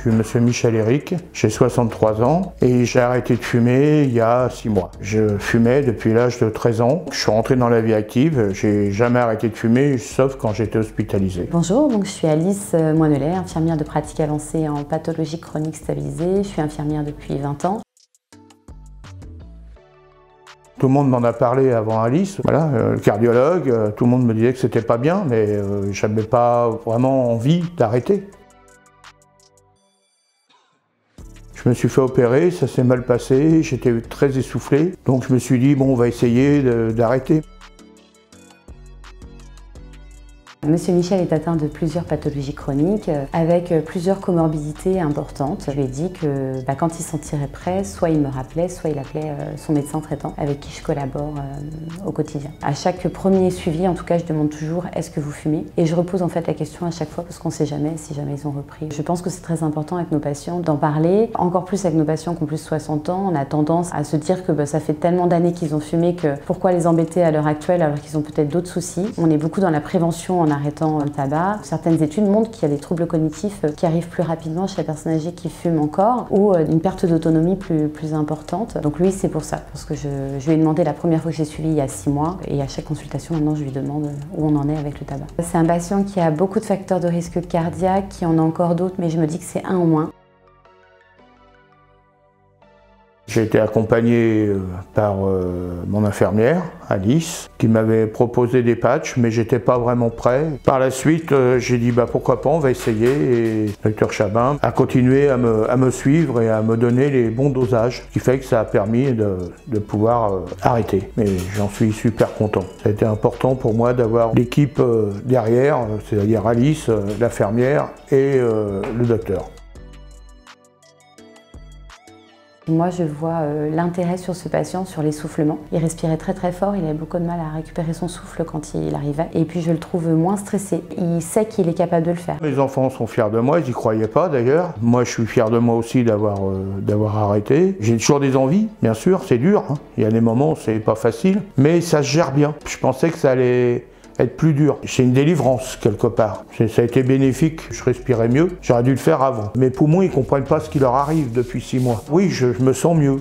suis monsieur Michel Éric, j'ai 63 ans et j'ai arrêté de fumer il y a 6 mois. Je fumais depuis l'âge de 13 ans. Je suis rentré dans la vie active, j'ai jamais arrêté de fumer sauf quand j'étais hospitalisé. Bonjour, donc je suis Alice Moinelet, infirmière de pratique avancée en pathologie chronique stabilisée. Je suis infirmière depuis 20 ans. Tout le monde m'en a parlé avant Alice, voilà, le cardiologue, tout le monde me disait que c'était pas bien, mais j'avais pas vraiment envie d'arrêter. Je me suis fait opérer, ça s'est mal passé, j'étais très essoufflé, donc je me suis dit bon, on va essayer d'arrêter. Monsieur Michel est atteint de plusieurs pathologies chroniques avec plusieurs comorbidités importantes. Je lui ai dit que quand il se sentirait prêt, soit il me rappelait, soit il appelait son médecin traitant avec qui je collabore au quotidien. À chaque premier suivi, en tout cas, je demande toujours « est-ce que vous fumez ?» Et je repose en fait la question à chaque fois parce qu'on ne sait jamais si jamais ils ont repris. Je pense que c'est très important avec nos patients d'en parler. Encore plus avec nos patients qui ont plus de 60 ans, on a tendance à se dire que ça fait tellement d'années qu'ils ont fumé que pourquoi les embêter à l'heure actuelle alors qu'ils ont peut-être d'autres soucis. On est beaucoup dans la prévention en arrêtant le tabac. Certaines études montrent qu'il y a des troubles cognitifs qui arrivent plus rapidement chez les personnes âgées qui fument encore ou une perte d'autonomie plus importante. Donc lui, c'est pour ça, parce que je lui ai demandé la première fois que j'ai suivi il y a 6 mois et à chaque consultation maintenant je lui demande où on en est avec le tabac. C'est un patient qui a beaucoup de facteurs de risque cardiaque, qui en a encore d'autres, mais je me dis que c'est un en moins. J'ai été accompagné par mon infirmière, Alice, qui m'avait proposé des patchs, mais j'étais pas vraiment prêt. Par la suite, j'ai dit pourquoi pas, on va essayer. Et le docteur Chabin a continué à me suivre et à me donner les bons dosages, ce qui fait que ça a permis de pouvoir arrêter. Mais j'en suis super content. Ça a été important pour moi d'avoir l'équipe derrière, c'est-à-dire Alice, l'infirmière et le docteur. Moi, je vois l'intérêt sur ce patient, sur l'essoufflement. Il respirait très très fort, il avait beaucoup de mal à récupérer son souffle quand il arrivait. Et puis je le trouve moins stressé. Il sait qu'il est capable de le faire. Mes enfants sont fiers de moi, ils n'y croyaient pas d'ailleurs. Moi, je suis fier de moi aussi d'avoir arrêté. J'ai toujours des envies, bien sûr, c'est dur. Il y a des moments où c'est pas facile, mais ça se gère bien. Je pensais que ça allait être plus dur. C'est une délivrance quelque part. Ça a été bénéfique, je respirais mieux. J'aurais dû le faire avant. Mes poumons, ils comprennent pas ce qui leur arrive depuis 6 mois. Oui, je me sens mieux,